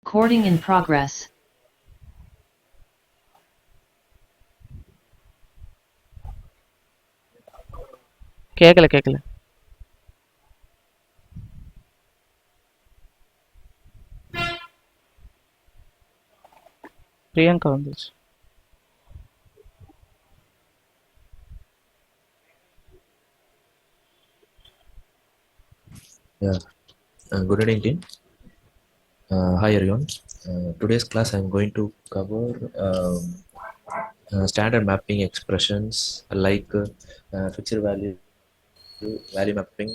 Recording in progress. கேட்கல கேட்கல பிரியங்கா வந்துச்சு. Yeah, good evening, team. Hi, everyone. Today's class, I'm going to cover standard mapping expressions like fixed value mapping,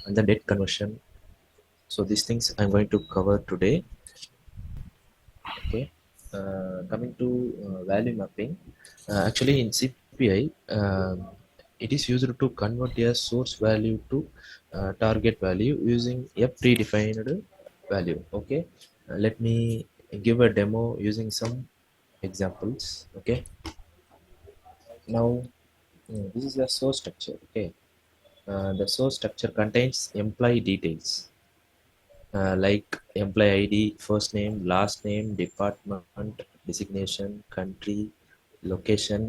and the date conversion. So these things I'm going to cover today. Okay. Coming to value mapping, actually in CPI, it is used to convert a source value to target value using a predefined value. Okay, let me give a demo using some examples. Okay, now this is a source structure. Okay, the source structure contains employee details like employee ID, first name, last name, department, designation, country, location,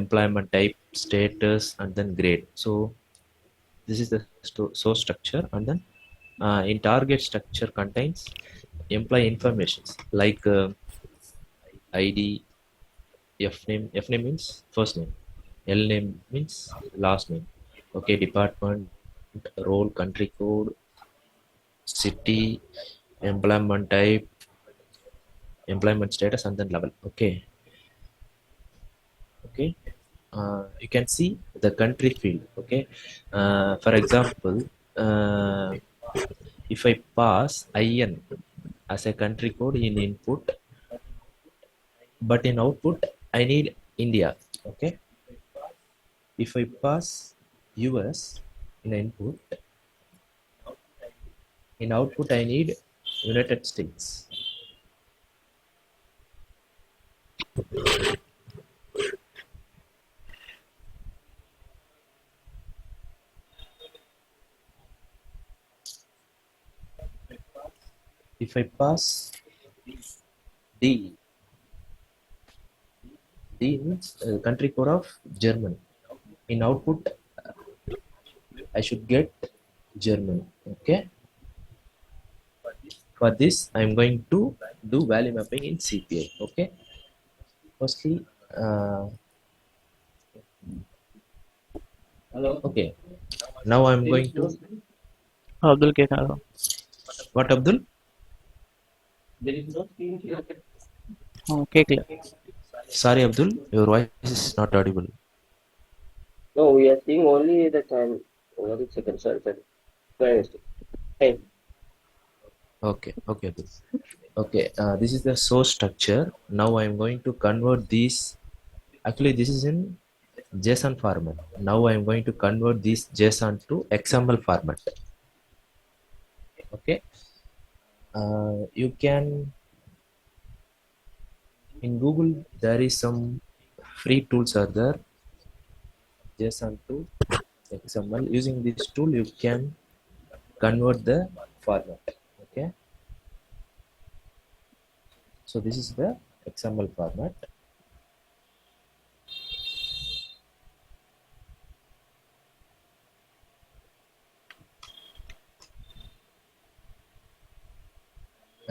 employment type, status, and then grade. So this is the source structure, and then in target structure contains employee informations like ID, F name. F name means first name. L name means last name. Okay, department, role, country code, city, employment type, employment status, and then level. Okay. You can see the country field. Okay, for example, uh, if I pass IN as a country code in input, but in output I need India. Okay, if I pass US in input, in output I need United States. If I pass D, D means country code of Germany. In output I should get Germany. Okay, for this I'm going to do value mapping in CPI. Okay, firstly, okay, now I'm going to Abdul கேட்கலாம். what, Abdul? கேட்கல. Sorry, Abdul, your voice is not audible. No, we are seeing only the time. 1 second, sorry. Hey. Okay, Abdul. Okay, this is the source structure. Now I'm going to convert these. Actually, this is in JSON format. Now I'm going to convert this JSON to XML format. Okay, you can in Google there is some free tools are there. JSON to XML. Using this tool, you can convert the format. Okay, so this is the XML format.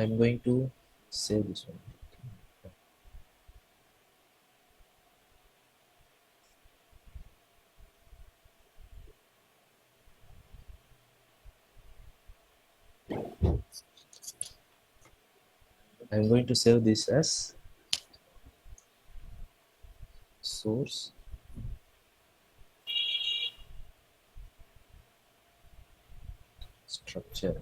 I'm going to save this one. I'm going to save this as source structure.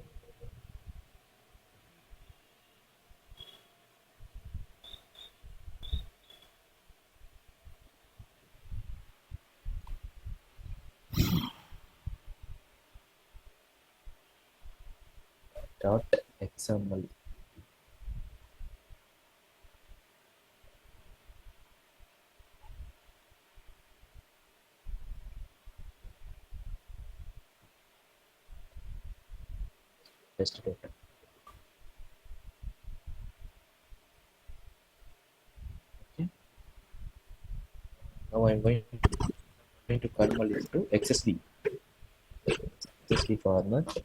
Dot XML. Test data. Now I'm going to convert it to XSD format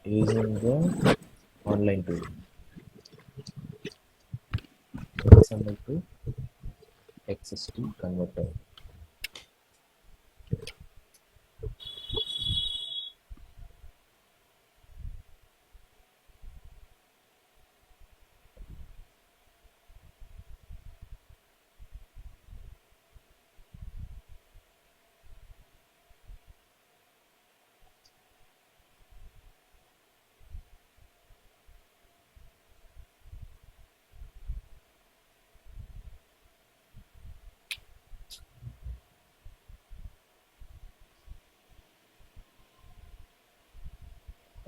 using the online tool. XML to XSD converter.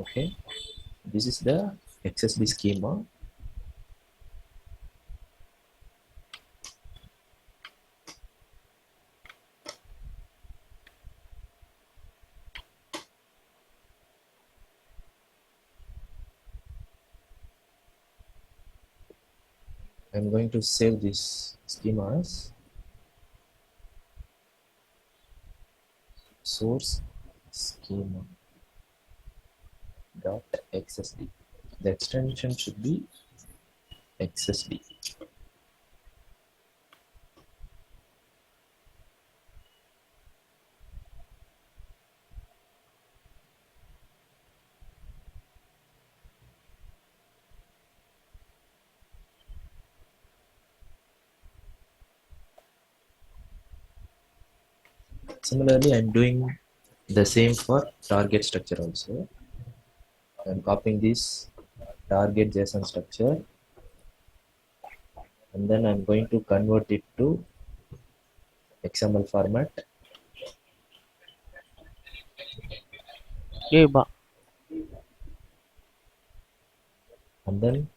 Okay, this is the XSD schema. I'm going to save this schema as source schema dot XSD. The extension should be XSD. Similarly, I'm doing the same for target structure also. I'm copying this target JSON structure and then I'm going to convert it to XML format Yay, ba. and then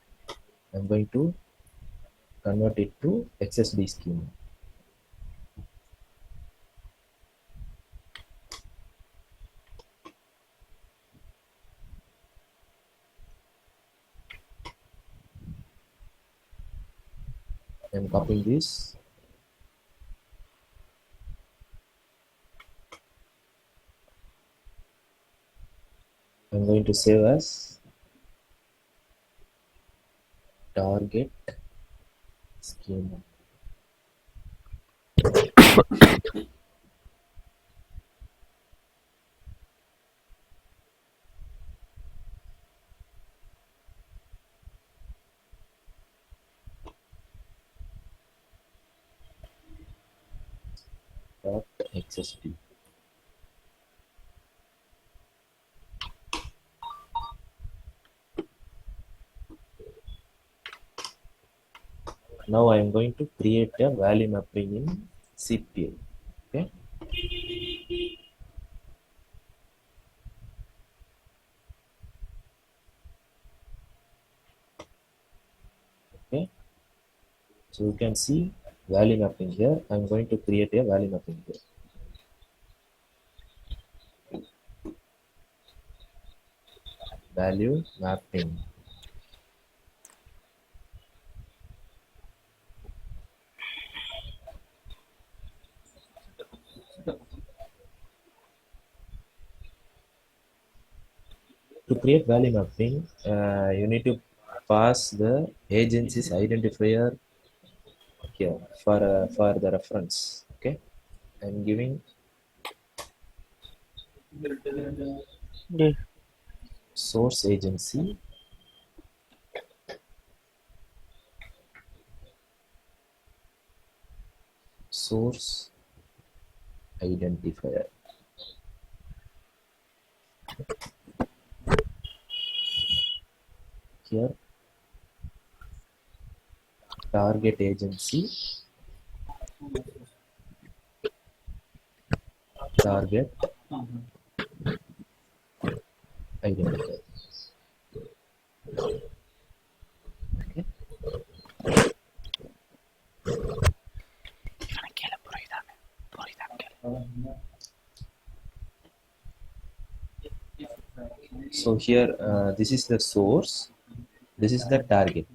I'm going to convert it to XSD schema. I'm copying this. I'm going to save as target schema. Dot XSD. Now I am going to create a value mapping in CPI. Okay. Okay. So you can see value mapping here. I'm going to create a value mapping here. Value mapping. To create value mapping, you need to pass the agency's identifier here for the reference. Okay. I'm giving Yay. source agency source identifier. Here target agency target identifier. Okay. So here this is the source, this is the target.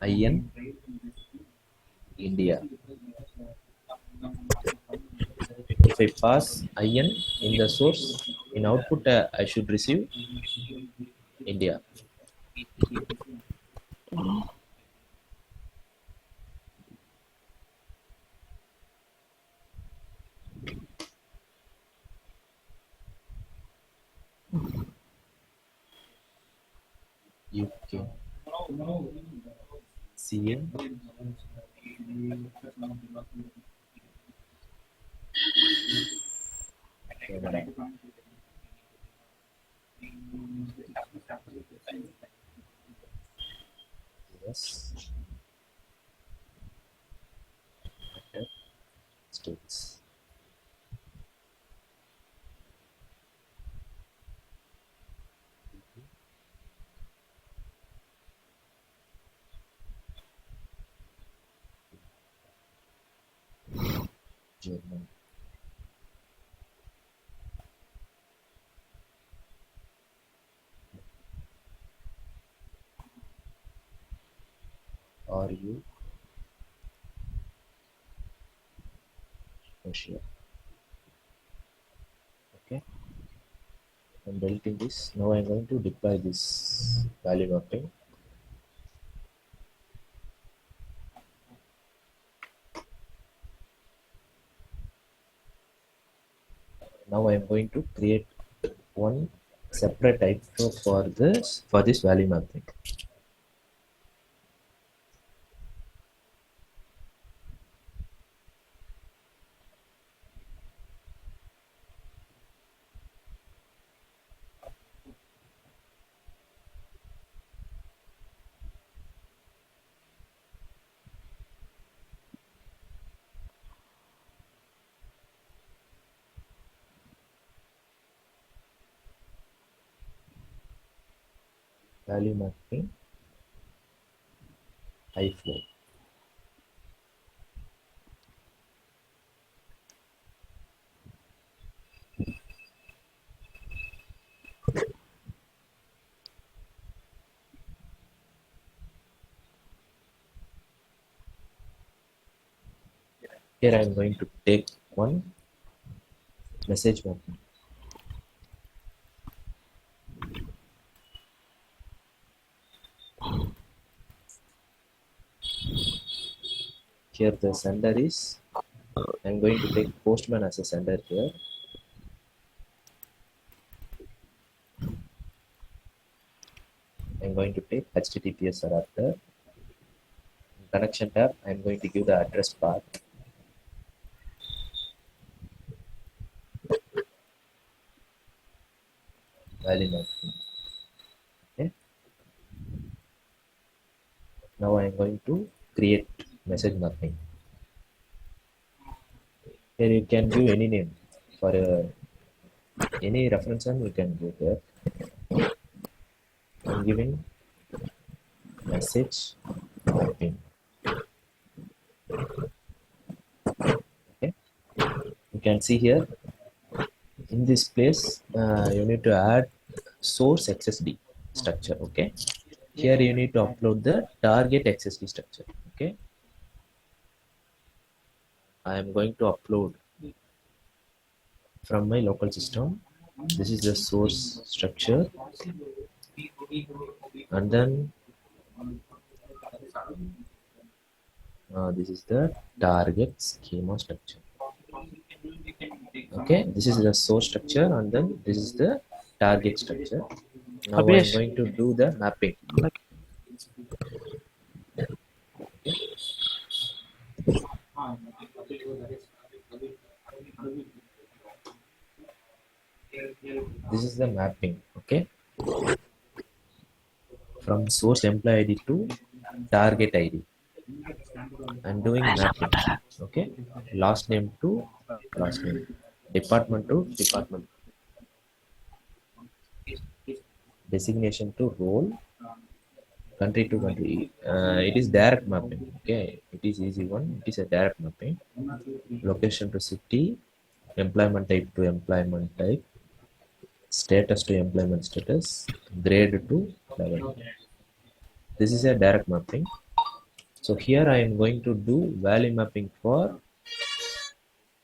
IN India. If I pass IN in the source, in output I should receive India. UK. CN. Canada. US. United States. Germany. RU. Russia. Okay. I'm deleting this. Now I'm going to deploy this value mapping. Now I'm going to create one separate type for this value mapping. Value mapping high flow. Here I'm going to take one message mapping. Here the sender is, I'm going to take postman as a sender here. I'm going to take HTTPS adapter. In connection tab, I'm going to give the address path. Value mapping. Okay. Now I'm going to create message mapping. Here you can give any name for any reference and you can give there. I'm giving message mapping. Okay. You can see here in this place you need to add source XSD structure. Okay. Here you need to upload the target XSD structure. Okay. I am going to upload from my local system. This is the source structure, and then this is the target schema structure. Okay, this is the source structure, and then this is the target structure. Now I am Abhish, going to do the mapping. like, This is the mapping. Okay, from source employee ID to target ID. I'm doing mapping. Okay, last name to last name, department to department, designation to role, country to country. It is direct mapping. Okay, it is easy one. It is a direct mapping. Location to city, employment type to employment type, status to employment status, grade to level. This is a direct mapping. So here I am going to do value mapping for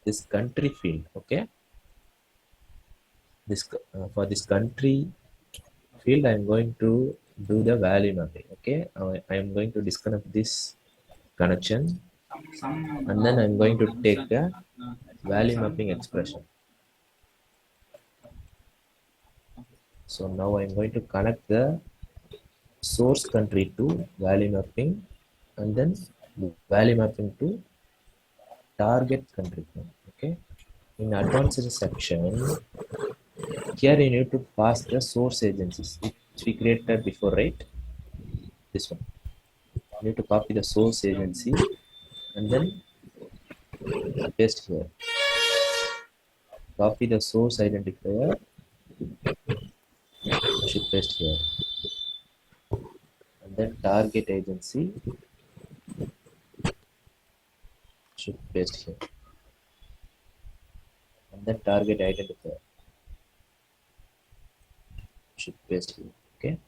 this country field. Okay, for this country field I am going to do the value mapping. Okay, I am going to disconnect this connection, and then I'm going to take the value mapping expression. So now I'm going to connect the source country to value mapping, and then value mapping to target country. Okay, in advanced section, here you need to pass the source agencies which we created before, right? This one. You need to copy the source agency and then paste here. Copy the source identifier, should paste here, and then target agency should paste here, and then target identifier should paste here. Okay.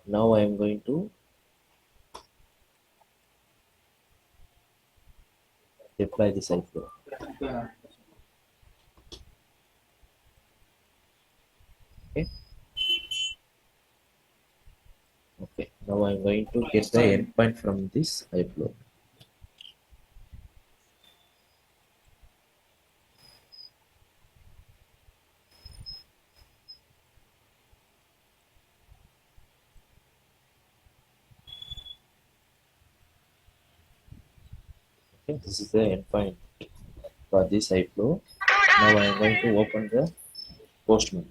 Now I am going to apply this flow. Okay. Okay. Now I am going to get the endpoint from this flow. Okay. This is the endpoint for this flow. Now I am going to open the postman.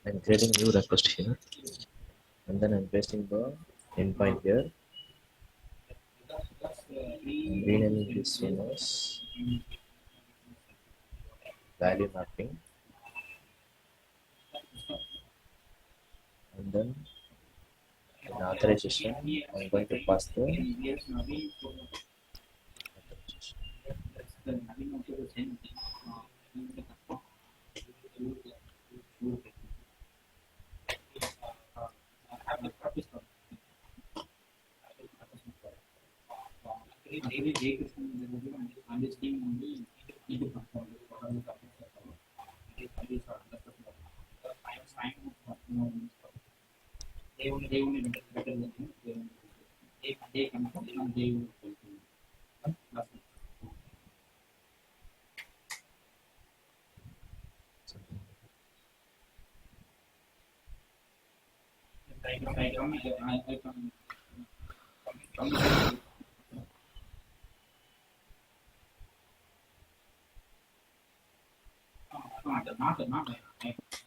I'm creating new request here, and then I'm pasting the endpoint here. I'm renaming this one as value mapping, and then in authorization I'm going to pass the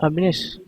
Abhinesh,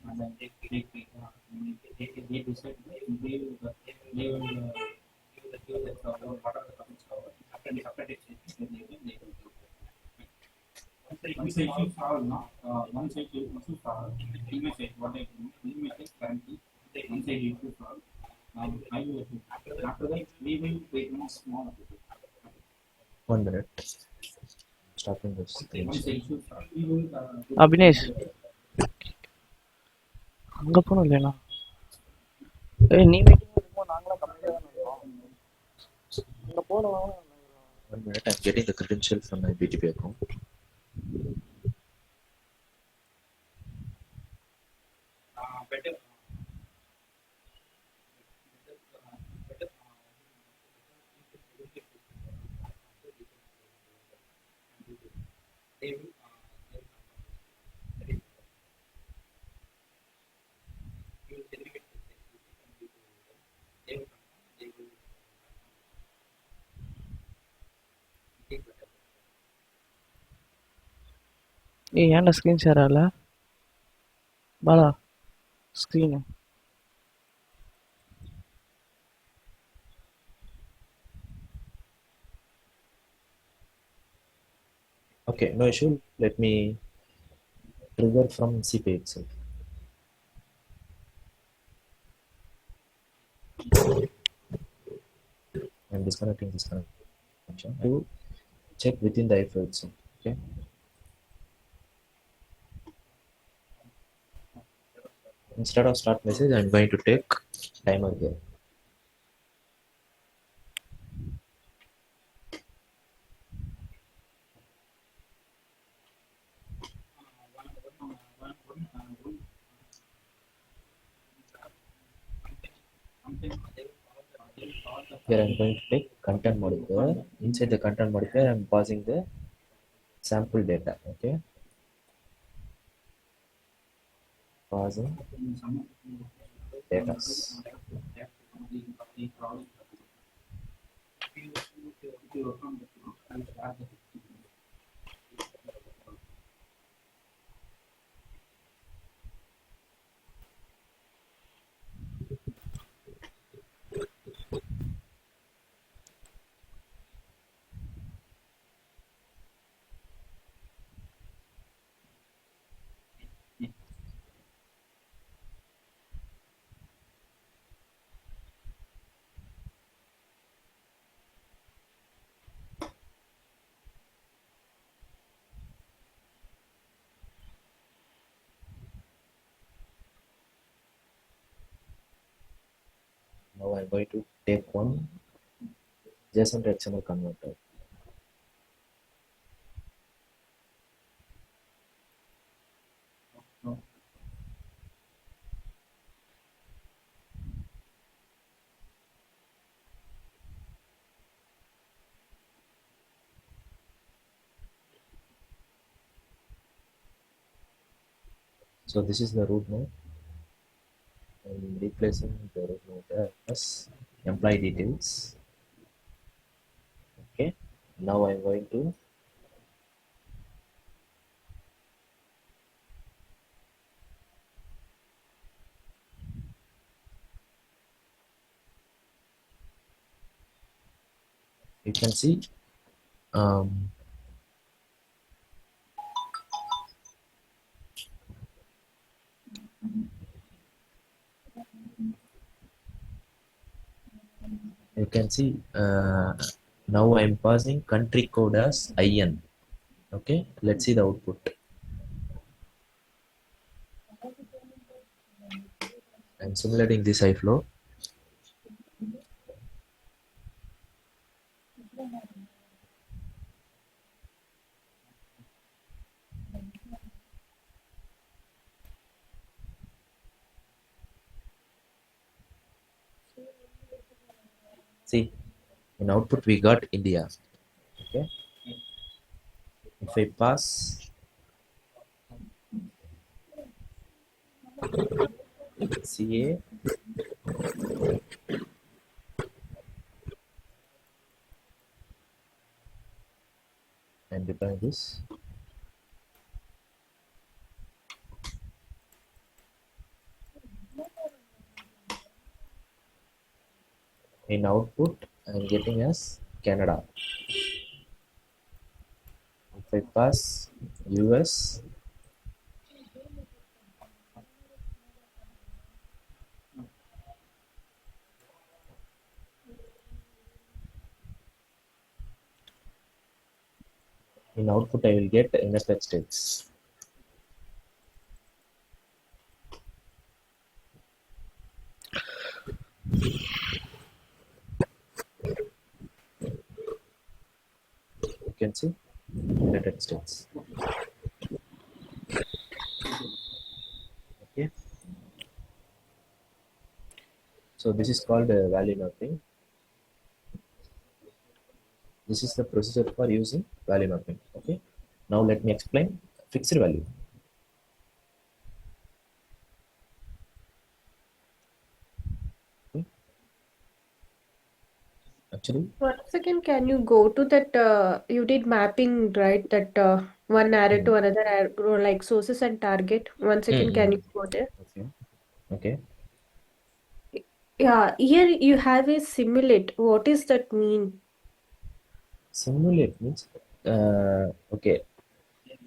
and then they decide they will give the cover, what are the comments cover. After they check it, then they will do. Once the issue solved, no, once the issue solved, he may say what I do. He may say currently once the issue solved, I will. After that, we will wait one small. 1 minute. Stopping the screen Once the share. issue solved, we will. Abinesh அங்கே போகணும் இல்லைண்ணா. நீ meeting இருக்கும்போது நாங்களாம் கம்மியாக தான் இருக்கோம். அங்கே போகணும். 1 minute. I'm getting the credential from my BTP account. Better. They will. ஏய் ஏன்டா ஸ்க்ரீன் ஷேர் ஆகல Bala screen? Okay, no issue. Let me trigger from CPI itself. I'm disconnecting this connection to check within the FR itself. Okay. Instead of start message, I'm going to take timer there. Here I'm going to take content modifier. Inside the content modifier, I'm passing the sample data. Okay. Passing data. Now I'm going to take one JSON to XML converter. So this is the root node. I'm replacing the root node as employee details. Okay. Now I'm going to you can see you can see now I'm passing country code as IN. Okay, let's see the output. I'm simulating this iFlow. See, in output we got India. Okay, if I pass CA and deploy this, In output, I'm getting as Canada. If I pass US, in output I will get United States. You can see United States. Okay. So this is called value mapping. This is the procedure for using value mapping. Okay. Now let me explain fixed value. Okay. Actually, 1 second, can you go to that? You did mapping, right? That one array mm, to another arrow, like sources and target. 1 second, can mm. you go there? Okay. Okay. Yeah, here you have a simulate. What does that mean? Simulate means okay.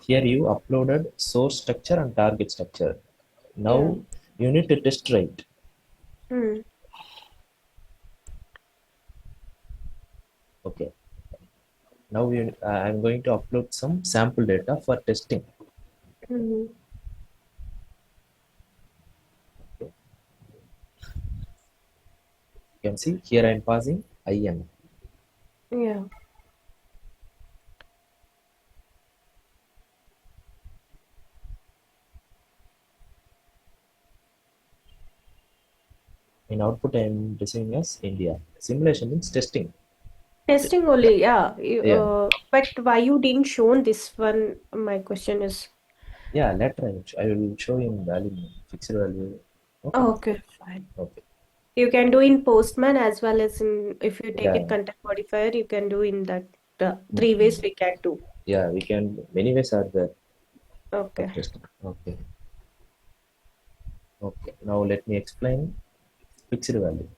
Here you uploaded source structure and target structure. Yeah. Now you need to test write. Hmm. Okay. Now I'm going to upload some sample data for testing. Hmm. Okay. You can see here I'm passing IN. Yeah. In output I'm receiving as India. Simulation means testing. Testing only. Yeah. Yeah. But why you didn't show this one? My question is. Yeah, later I will show you in value, fixed value. Okay. Okay, fine. Okay. You can do in Postman as well as in, if you take it Yeah. content modifier, you can do in that three ways Mm. we can do. Yeah, we can many ways are there for Okay. testing. Okay. Okay. Now let me explain fixed value.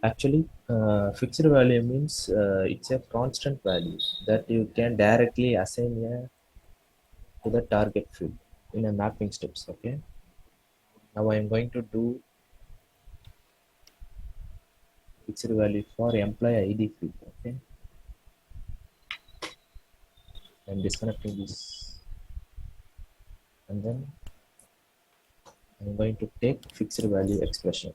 Actually, fixed value means it's a constant value that you can directly assign to the target field in a mapping steps. Okay. Now I am going to do fixed value for employee ID field. Okay. I'm disconnecting this, and then I'm going to take fixed value expression.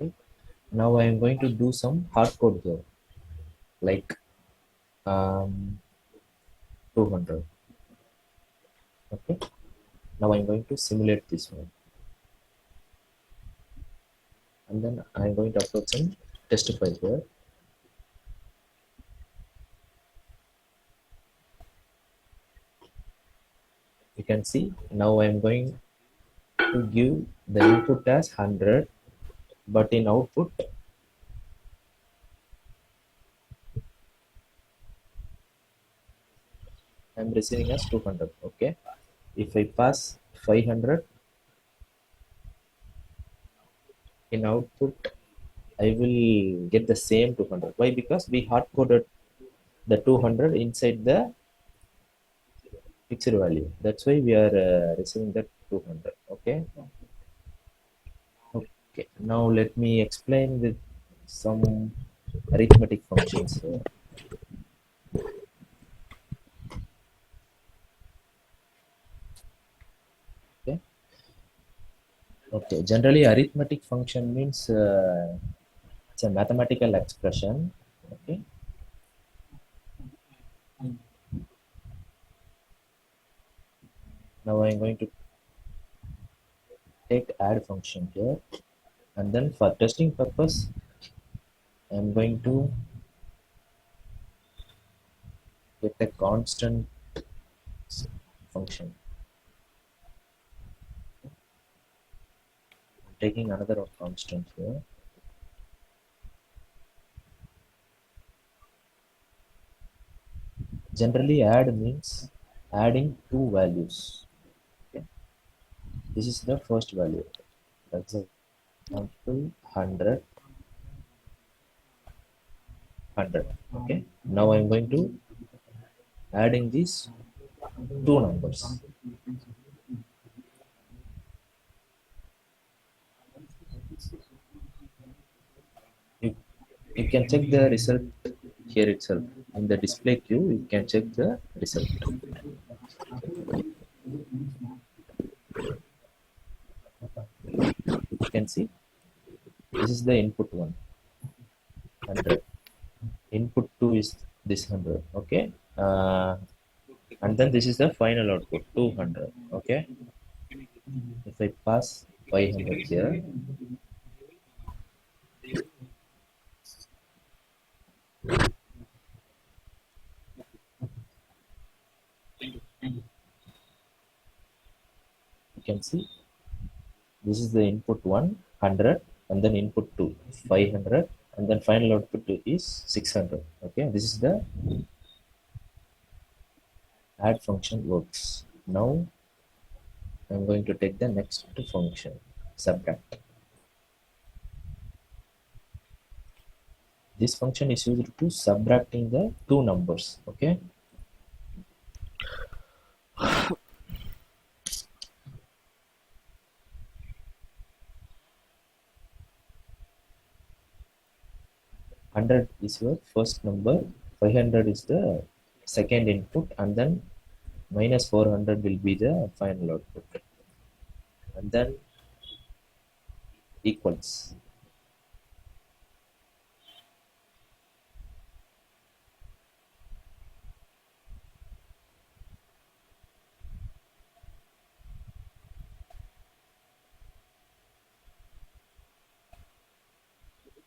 Okay. Now I am going to do some hard code here, like 200. Okay. Now I'm going to simulate this one, and then I'm going to upload some test file here. You can see now I'm going to give the input as 100, but in output I'm receiving as 200. Okay. If I pass 500 in output, I will get the same 200. Why? Because we hard coded the 200 inside the fixed value. That's why we are receiving that 200. Okay. Okay. Now let me explain with some arithmetic functions here. Okay. Okay. Generally, arithmetic function means it's a mathematical expression. Okay. Now I'm going to take add function here, and then for testing purpose, I'm going to get a constant function. I'm taking another constant here. Generally, add means adding two values. Okay. This is the first value. For example, 100. Okay. Now I'm going to adding these two numbers. You, you can check the result here itself. In the display queue, you can check the result. You can see this is the input one, 100. Input 2 is this 100. Okay. And then this is the final output, 200. Okay. If I pass 500 here, you can see this is the input 1, 100, and then input 2, 500, and then final output is 600. Okay. This is the add function works. Now I'm going to take the next function, subtract. This function is used to subtracting the two numbers. Okay. Hundred is your first number, 500 is the second input, and then minus 400 will be the final output, and then equals.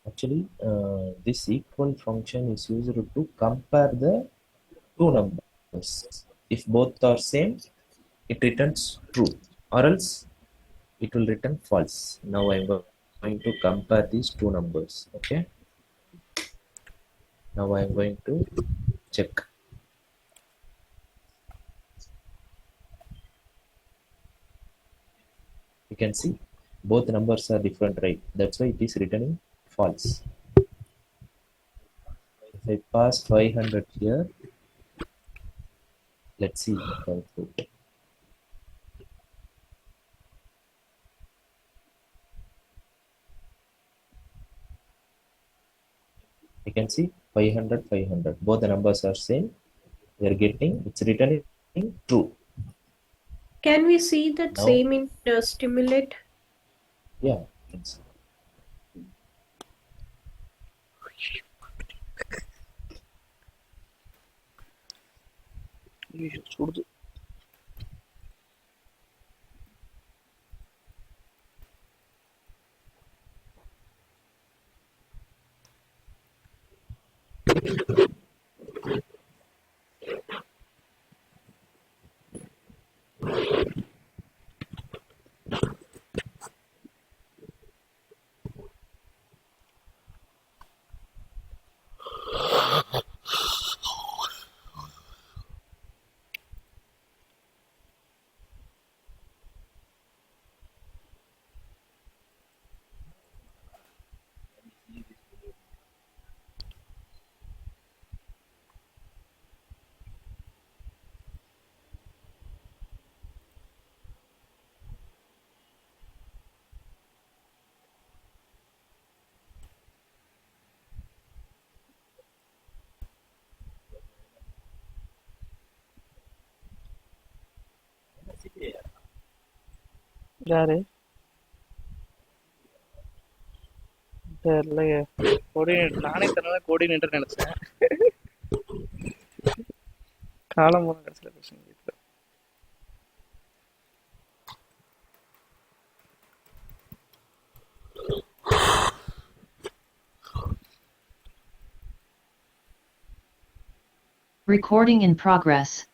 Actually, this equal function is used to compare the two numbers. If both are same, it returns true, or else it will return false. Now I'm going to compare these two numbers. Okay. Now I'm going to check. You can see both numbers are different, right? That's why it is returning false. If I pass 500 here, let's see the output. You can see 500, 500. Both the numbers are same. We are getting, it's returning true. Can we see that Now, same in stimulate? yeah, you can see. சுடுது. யாரு தெரியலையே. Coordinator நானே தரல, coordinator நினைச்சேன். காலம் போன கடைசியில் பிரச்சனை வீட்டில். Recording in progress.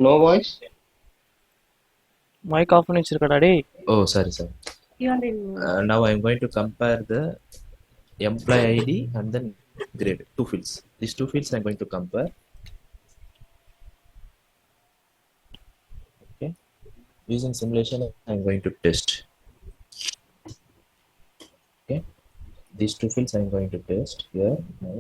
No voice? Mic off பண்ணி வச்சிருக்கடா டேய். Oh, sorry. You are in. Now I'm going to compare the employee ID and then grade, two fields. These two fields I'm going to compare. Okay. Using simulation, I'm going to test. Okay. These two fields I'm going to test here. Now.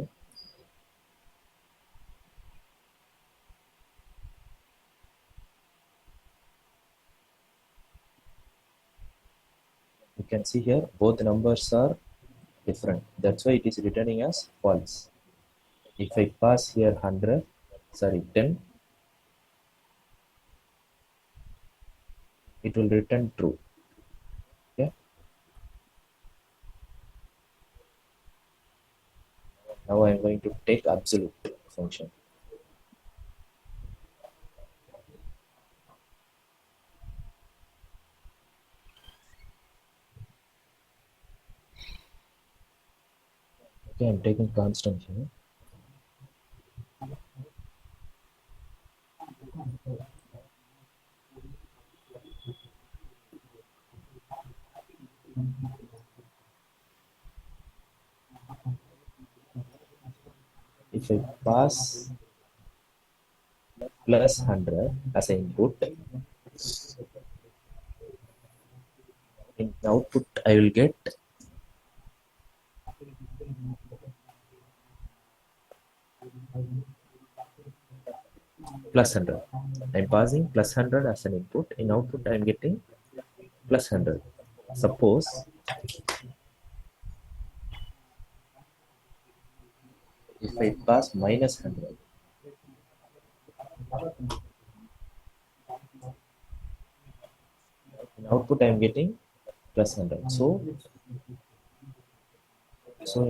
You can see here both numbers are different. That's why it is returning as false. If I pass here 100, sorry 10, it will return true. Okay. Now I'm going to take absolute function. Okay, I'm taking constant here. If I pass plus 100 as an input, in output I will get plus 100. I'm passing plus 100 as an input. In output I'm getting plus 100. Suppose if I pass minus 100, in output I'm getting plus 100. So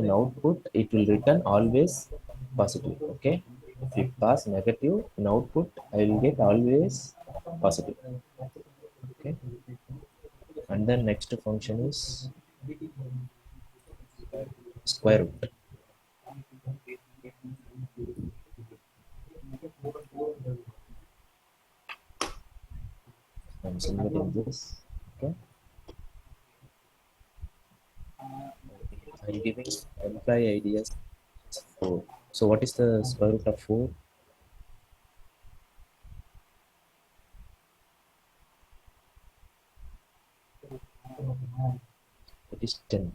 in output it will return always positive. Okay. If you pass negative, in output I will get always positive. Okay. And then next function is square root. I'm simulating this. Okay. I'm giving employee ID as 4. So what is the square root of 4? It is 10.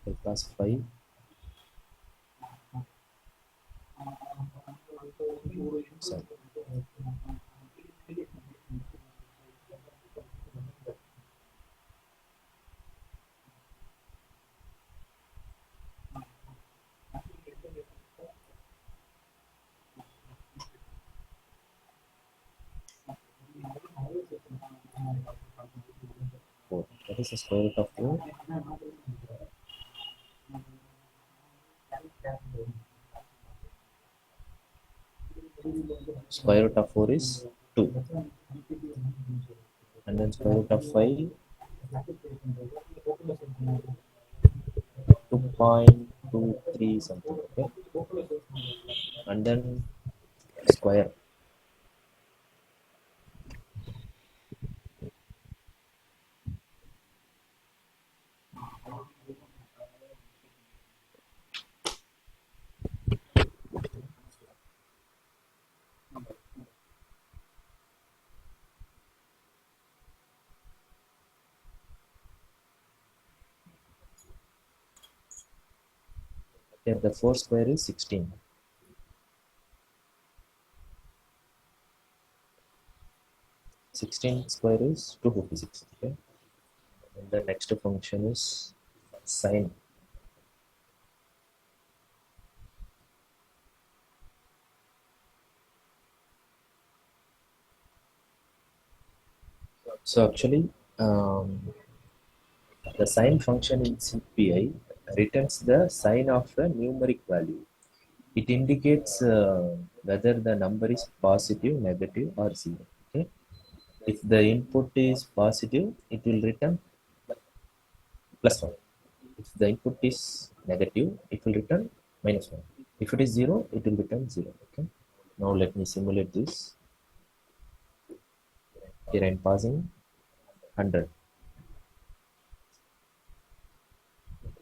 I plus 5. Sorry. Four. What is the square root of 4? Square root of 4 is 2. And then square root of 5, 2.23 something. Okay. And then square. Here the 4 square is 16. Square is 256. Okay. And the next function is sine. So actually, the sine function in CPI returns the sign of a numeric value. It indicates whether the number is positive, negative, or zero. Okay. If the input is positive, it will return plus 1. If the input is negative, it will return minus 1. If it is 0, it will return 0. Okay. Now let me simulate this. Here I am passing 100.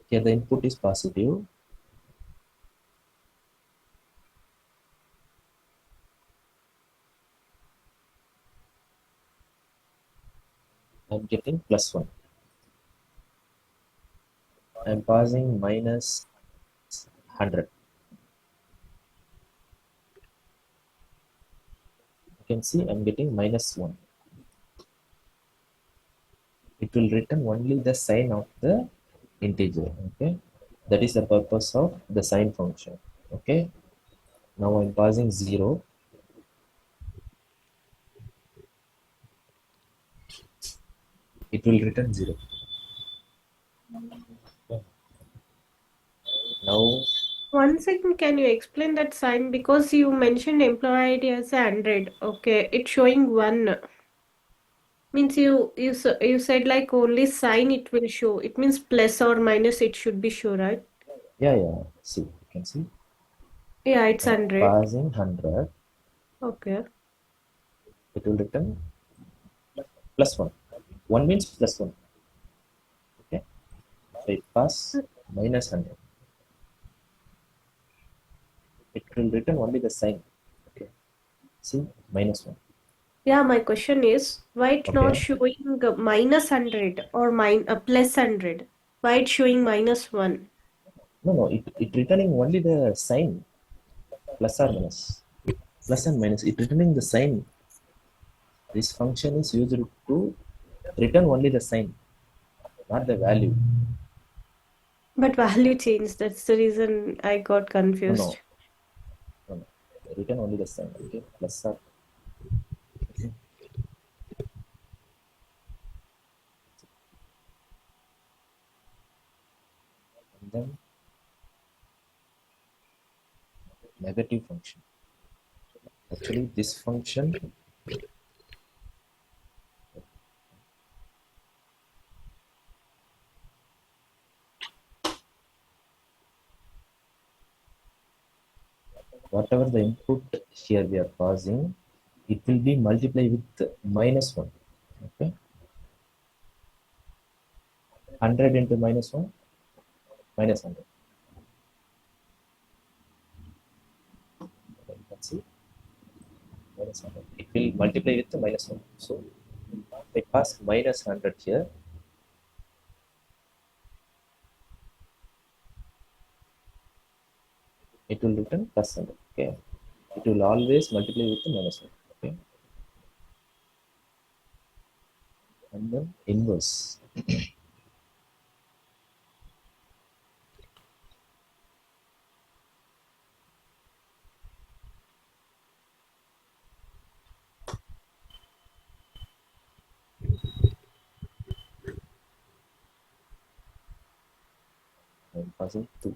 Here the input is positive. I am getting plus 1. I am passing minus 100. You can see I am getting minus 1. It will return only the sign of the integer. Okay, that is the purpose of the sign function. Okay, now I'm passing 0. It will return 0. Okay. Now, One second, can you explain that sign? Because you mentioned employee ID as 100. Okay, it's showing 1. Means you said like only sign it will show. It means plus or minus it should be show, right? yeah. See, you can see Yeah, it's I'm 100. passing 100. Okay. It will return plus 1. 1 means plus 1. Okay, so it pass minus 100. It will return only the sign. Okay, see, minus 1. Yeah, my question is why it's not Okay, showing minus 100 or plus 100? Why it's showing minus 1? no, it returning only the sign, plus or minus. Plus and minus, it returning the sign. This function is used to return only the sign, not the value. But value changed. That's the reason I got No, confused. no, no. Return only the sign. Okay, plus or, okay. And then negative function. Actually, this function, whatever the input here we are passing, it will be multiplied with minus 1. Okay, 100 into minus 1, minus 100. Okay, you can see minus 100. It will multiply with the minus 1. So if I pass minus 100 here, it will return plus 100. Okay, it will always multiply with the minus 1. Okay, and then inverse. I'm passing 2.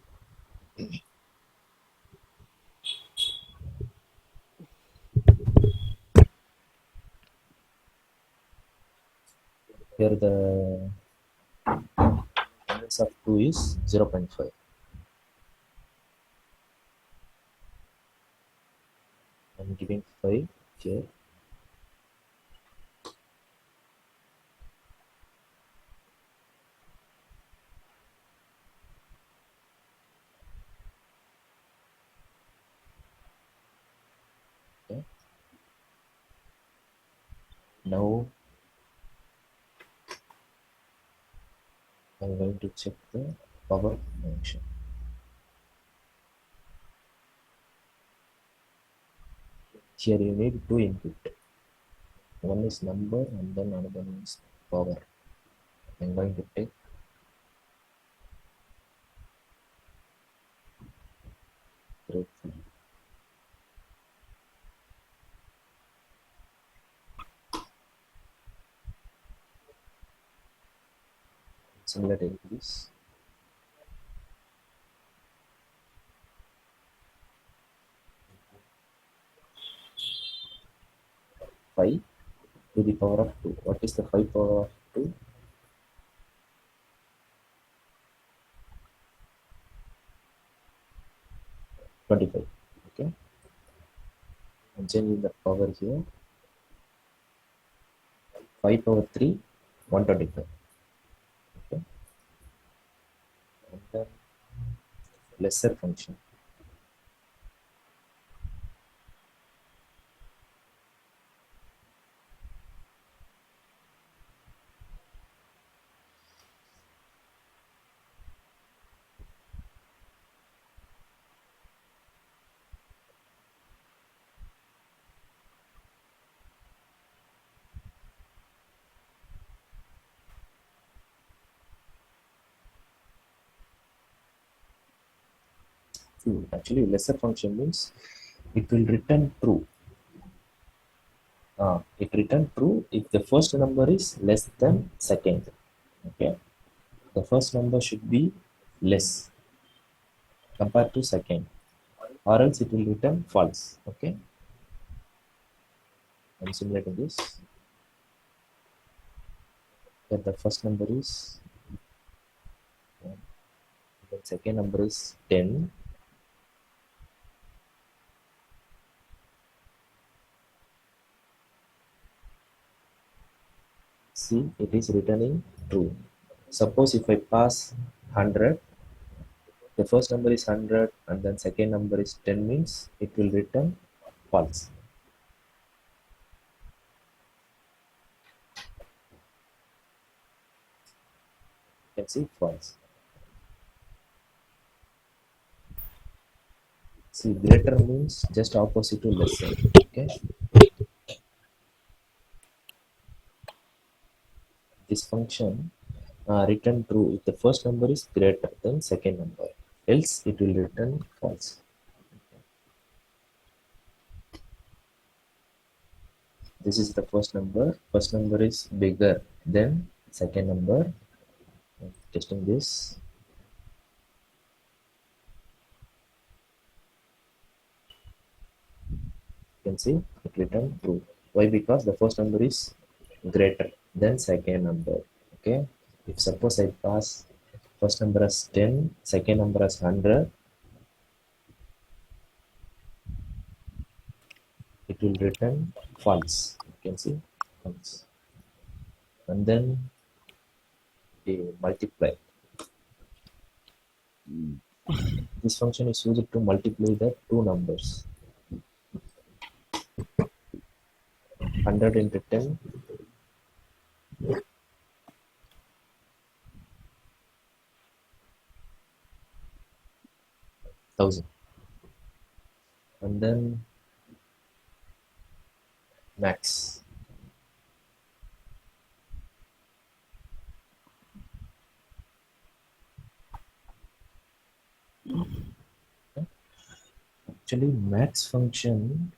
Here the inverse of 2 is 0.5. I'm giving 5 here. Okay. Now I'm going to check the power function. Here you need two input. One is number and then another one is power. I'm going to take grateful. Similar to this. Five to the power of 2. What is the 5 power of 2? 25. Okay. I'm changing the power here. 5 power 3, 125. Okay. And then lesser function. Actually, lesser function means it will return true. It return true if the first number is less than second. Okay, the first number should be less compared to second, or else it will return false. Okay, I'm simulating this. That the first number is 1, the second number is 10. See, it is returning true. Suppose if I pass 100, the first number is 100 and then second number is 10 means it will return false. You can see false. See, greater means just opposite to lesser. Okay. This function return true if the first number is greater than second number. Else it will return false. This is the first number. First number is bigger than second number. Testing this. You can see it returned true. Why? Because the first number is greater than second number. Okay. If suppose I pass first number as 10, second number as 100, it will return false. You can see false. And then they multiply. This function is used to multiply the two numbers. 100 into 10, 1000. And then max. Actually, max function,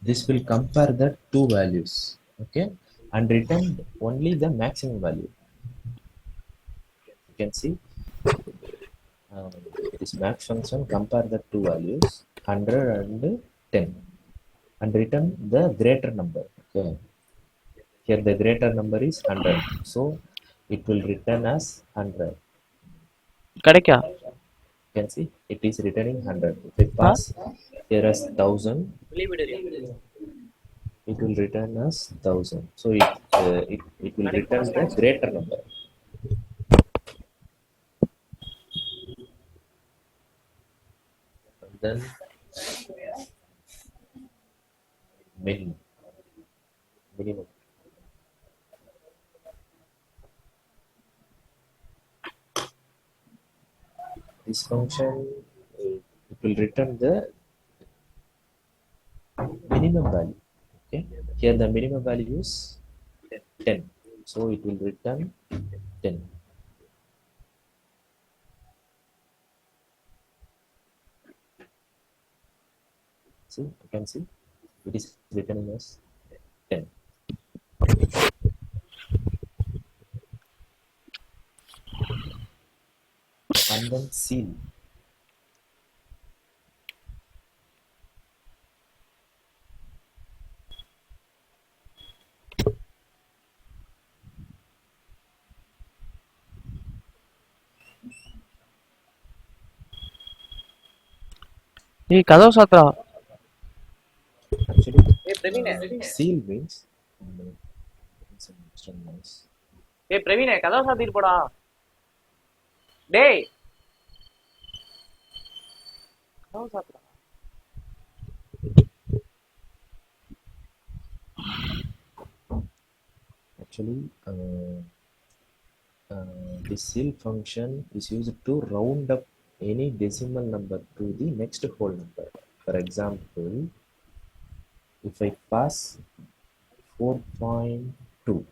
this will compare the two values, okay, and return only the maximum value. You can see this max function compare the two values 100 and 10 and return the greater number. Okay, here the greater number is 100, so it will return as 100. கிடைக்கா You can see it is returning 100. If I pass here as 1000, it will return as 1000. So it will return the greater number. And then minimum. This function, it will return the minimum value. Okay, here the minimum value is 10, so it will return 10. See, you can see it is returning as 10. And then seal. ஏய் கதவு சாத்துறா. Actually, ஏய் பிரவீனே. seal means some extra noise. ஏய் பிரவீனே கதவு சாத்திட்டு போடா. டேய் கதவு சாத்துறா. Actually, the seal function is used to round up any decimal number to the next whole number. For example, if I pass 4.2,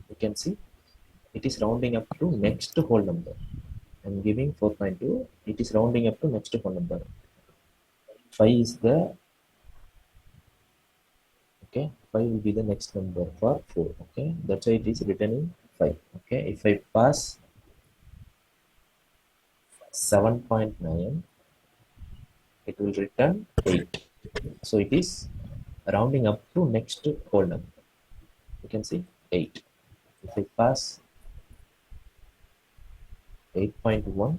you can see it is rounding up to next whole number. I'm giving 4.2, it is rounding up to next whole number. 5 is the, okay, 5 will be the next number for 4. Okay, that's why it is written in 5. Okay, if I pass 7.9, it will return 8. So it is rounding up to next whole number. You can see 8. If I pass 8.1,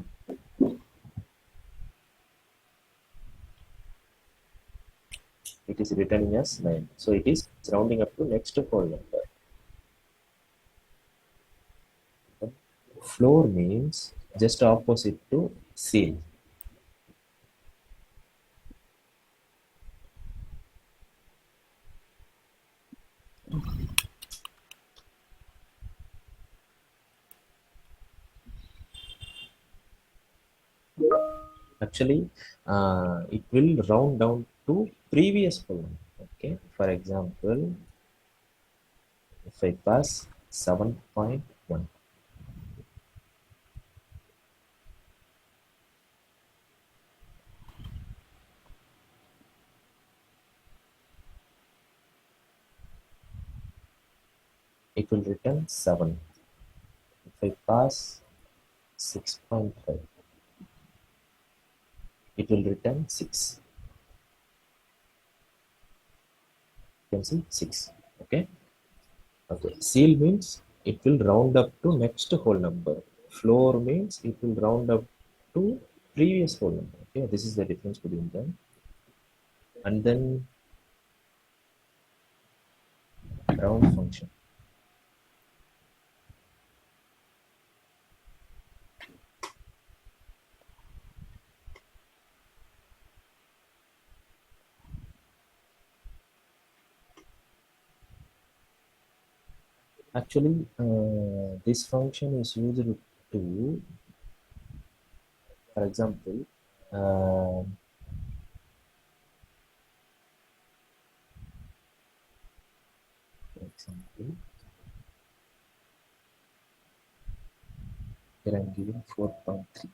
it is returning as 9. So it is rounding up to next whole number. Floor means just opposite to seal. Actually, it will round down to previous whole number. Okay, for example, if I pass 7.1, it will return 7. If I pass 6.5, it will return 6. You can see 6. Okay. Okay. Seal means it will round up to next whole number. Floor means it will round up to previous whole number. Okay. This is the difference between them. And then round function. Actually, this function is used to, for example, here I'm giving 4.3.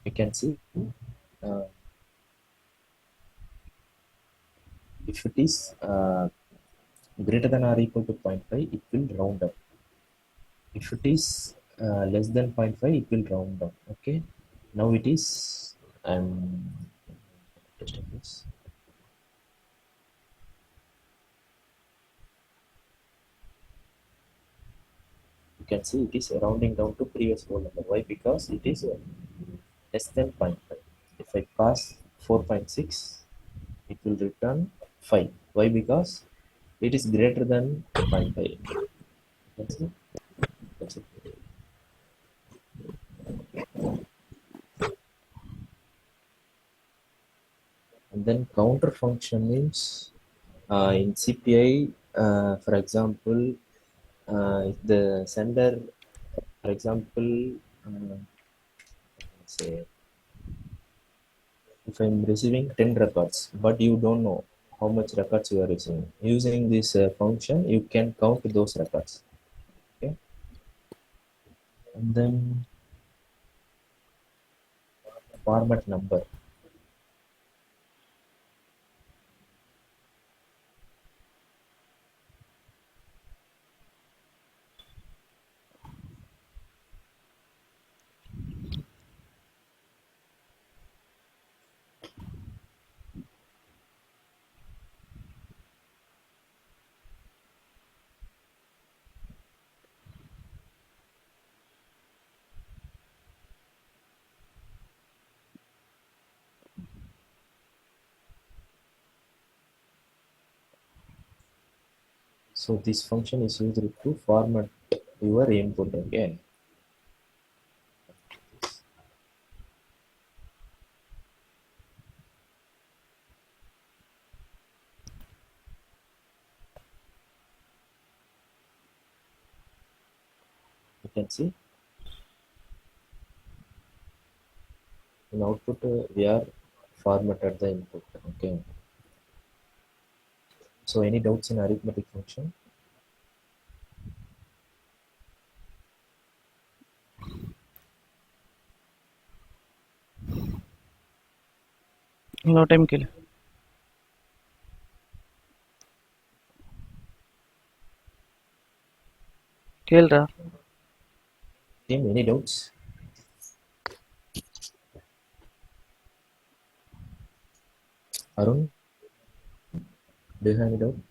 You can see uh, if it is greater than or equal to 0.5, it will round up. If it is less than 0.5, it will round down. Okay, now it is, I'm testing this. You can see it is rounding down to previous whole number. Why? Because it is less than 0.5. If I pass 4.6, it will return 5. Why? Because it is greater than 0.5. You can see? That's it. then counter function means in CPI, for example, if the sender, for example, say if I'm receiving 10 records, but you don't know how much records you are receiving, using this function you can count those records. Okay, and then format number. So this function is used to format your input. Okay, you can see in output we are formatted the input. Okay, so any doubts in arithmetic function? No time kill. ಕೇಳ್ರಾ Team, any doubts? Arun, do you have any doubt?